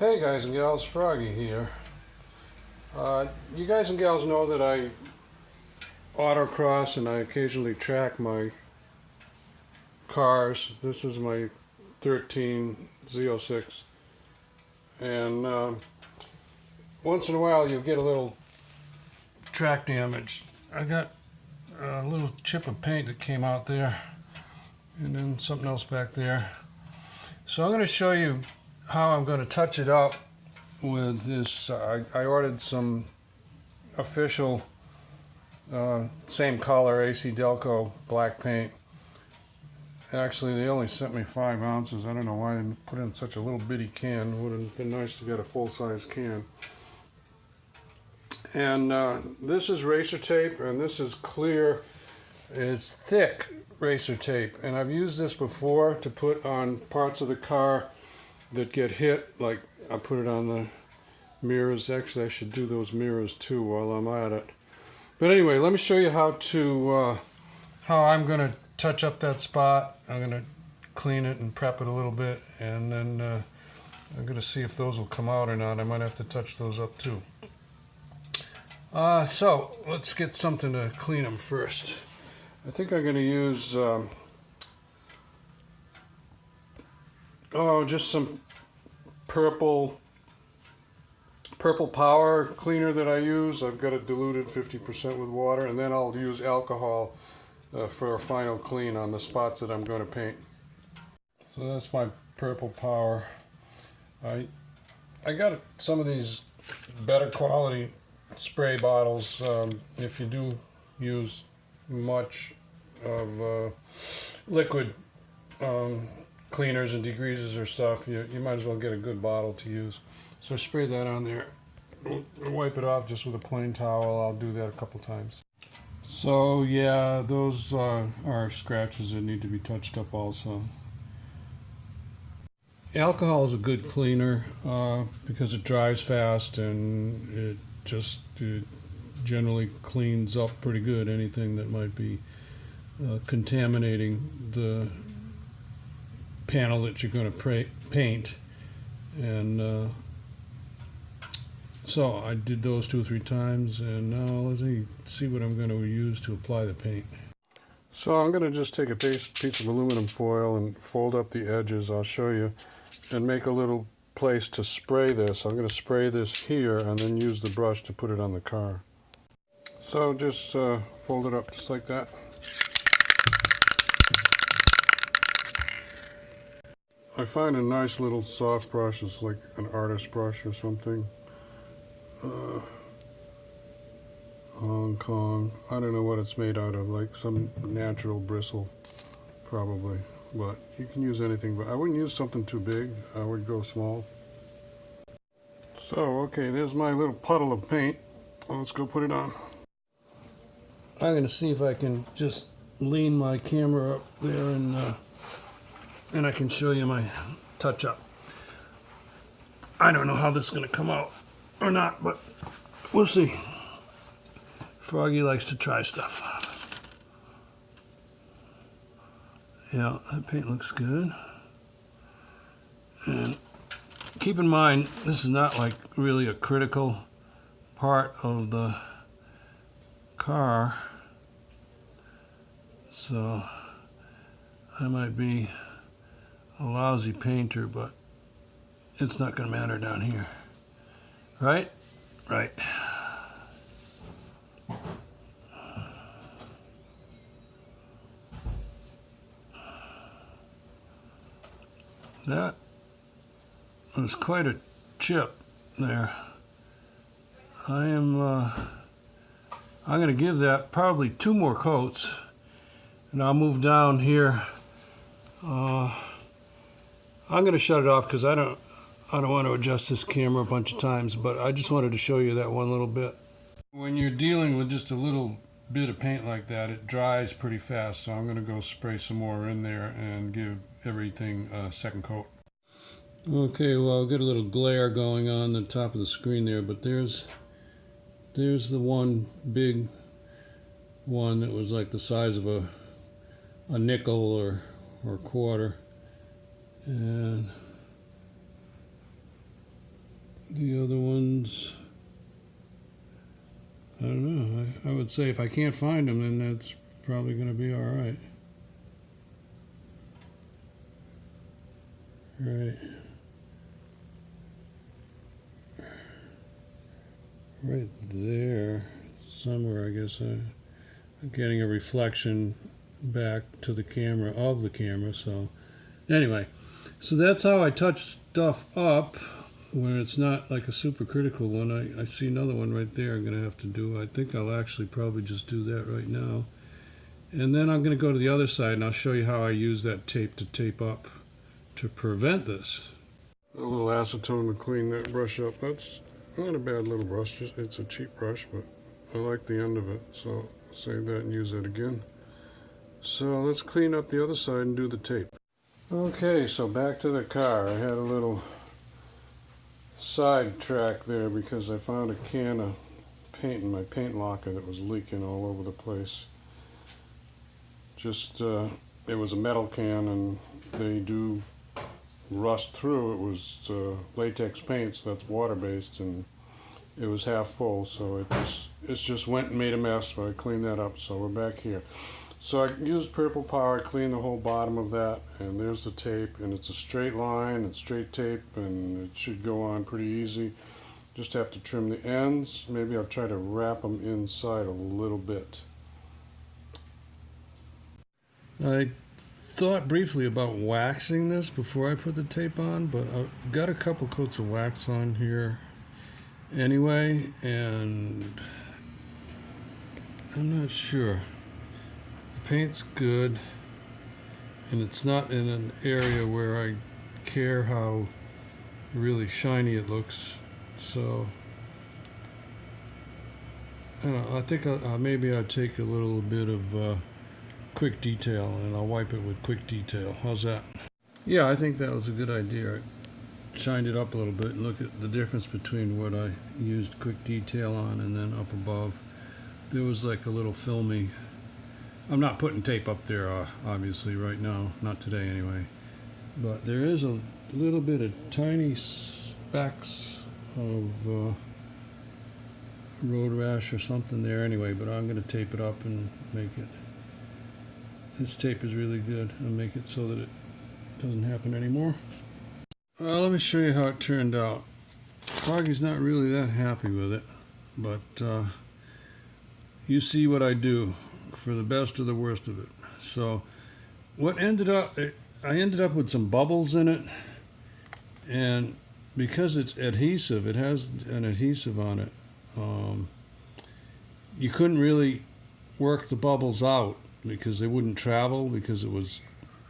Hey guys and gals, Froggy here. You guys and gals know that I autocross and I occasionally track my cars. This is my 13 Z06, and once in a while you'll get a little track damage. I got a little chip of paint that came out there and then something else back there. So I'm going to show you how I'm going to touch it up with this. I ordered some official same color AC Delco black paint. Actually, they only sent me 5 ounces. I don't know why I didn't put in such a little bitty can. It would have been nice to get a full-size can. And this is racer tape, and this is clear. It's thick racer tape, and I've used this before to put on parts of the car that get hit. Like I put it on the mirrors. Actually, I should do those mirrors too while I'm at it. But anyway, let me show you how I'm going to touch up that spot. I'm going to clean it and prep it a little bit, and then I'm going to see if those will come out or not. I might have to touch those up too. So let's get something to clean them first. I think I'm going to use just some purple power cleaner that I use. I've got it diluted 50% with water, and then I'll use alcohol for a final clean on the spots that I'm going to paint. So that's my purple power. I got some of these better quality spray bottles. If you do use much of liquid cleaners and degreasers or stuff, you might as well get a good bottle to use. So spray that on there. Wipe it off just with a plain towel. I'll do that a couple times. So yeah, those are scratches that need to be touched up also. Alcohol is a good cleaner because it dries fast, and it just generally cleans up pretty good anything that might be contaminating the panel that you're going to paint. And so I did those 2 or 3 times, and now let me see what I'm going to use to apply the paint. So I'm going to just take a piece of aluminum foil and fold up the edges. I'll show you, and make a little place to spray this. I'm going to spray this here and then use the brush to put it on the car. So just fold it up just like that. I find a nice little soft brush. It's like an artist brush or something. Hong Kong. I don't know what it's made out of, like some natural bristle probably, but you can use anything. But I wouldn't use something too big. I would go small. So okay, there's my little puddle of paint. Well, let's go put it on. I'm going to see if I can just lean my camera up there, and I can show you my touch-up. I don't know how this is going to come out or not, but we'll see. Froggy likes to try stuff. Yeah, that paint looks good. And keep in mind, this is not like really a critical part of the car. So I might be a lousy painter, but it's not going to matter down here. Right? Right. That was quite a chip there. I'm going to give that probably 2 more coats, and I'll move down here. I'm going to shut it off because I don't want to adjust this camera a bunch of times, but I just wanted to show you that one little bit. When you're dealing with just a little bit of paint like that, it dries pretty fast, so I'm going to go spray some more in there and give everything a second coat. Okay, well, I'll get a little glare going on the top of the screen there, but there's the one big one that was like the size of a nickel or quarter, and The other ones, I don't know. I would say if I can't find them, then that's probably going to be all right. Right. Right there, somewhere, I guess. I'm getting a reflection back to the camera of the camera. So anyway, so that's how I touch stuff up when it's not like a super critical one. I see another one right there I'm going to have to do. I think I'll actually probably just do that right now. And then I'm going to go to the other side and I'll show you how I use that tape to tape up to prevent this. A little acetone to clean that brush up. That's not a bad little brush. It's a cheap brush, but I like the end of it. So I'll save that and use it again. So let's clean up the other side and do the tape. Okay, so back to the car. I had a little side track there because I found a can of paint in my paint locker that was leaking all over the place. Just, it was a metal can and they do rust through. It was latex paint, so that's water-based, and it was half full, so it just went and made a mess, so I cleaned that up. So we're back here. So I used purple power, cleaned the whole bottom of that, and there's the tape, and it's a straight line, it's straight tape, and it should go on pretty easy. Just have to trim the ends. Maybe I'll try to wrap them inside a little bit. I thought briefly about waxing this before I put the tape on, but I've got a couple coats of wax on here anyway, and I'm not sure. The paint's good, and it's not in an area where I care how really shiny it looks, so I don't know. I think maybe I'll take a little bit of quick detail and I'll wipe it with quick detail. How's that? Yeah, I think that was a good idea. I shined it up a little bit and look at the difference between what I used quick detail on and then up above. There was like a little filmy. I'm not putting tape up there obviously right now, not today anyway, but there is a little bit of tiny specks of road rash or something there anyway, but I'm going to tape it up and make it. This tape is really good. I'll make it so that it doesn't happen anymore. Well, let me show you how it turned out. Froggy's not really that happy with it, but you see what I do for the best or the worst of it. So what ended up, I ended up with some bubbles in it, and because it's adhesive, it has an adhesive on it, you couldn't really work the bubbles out because they wouldn't travel because it was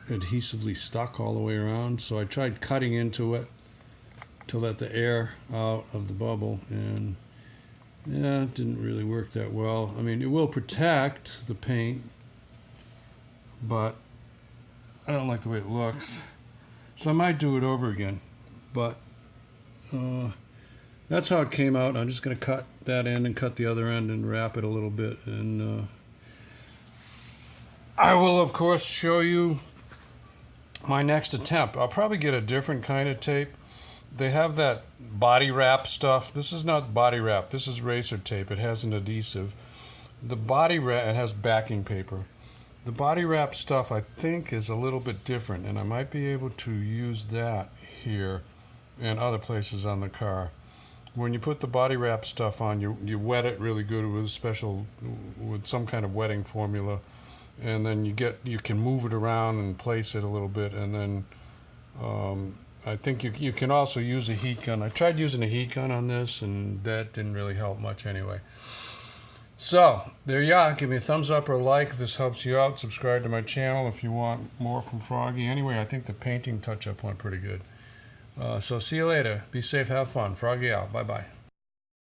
adhesively stuck all the way around. So I tried cutting into it to let the air out of the bubble, and yeah, it didn't really work that well. I mean, it will protect the paint, but I don't like the way it looks. So I might do it over again, but that's how it came out. I'm just going to cut that end and cut the other end and wrap it a little bit, and I will, of course, show you my next attempt. I'll probably get a different kind of tape. They have that body wrap stuff. This is not body wrap. This is racer tape. It has an adhesive. The body wrap, it has backing paper. The body wrap stuff, I think, is a little bit different, and I might be able to use that here and other places on the car. When you put the body wrap stuff on, you wet it really good with some kind of wetting formula. And then you can move it around and place it a little bit, and then I think you can also use a heat gun. I tried using a heat gun on this, and that didn't really help much anyway. So there you are. Give me a thumbs up or a like if this helps you out. Subscribe to my channel if you want more from Froggy. Anyway, I think the painting touch-up went pretty good. So see you later. Be safe, have fun. Froggy out. Bye-bye.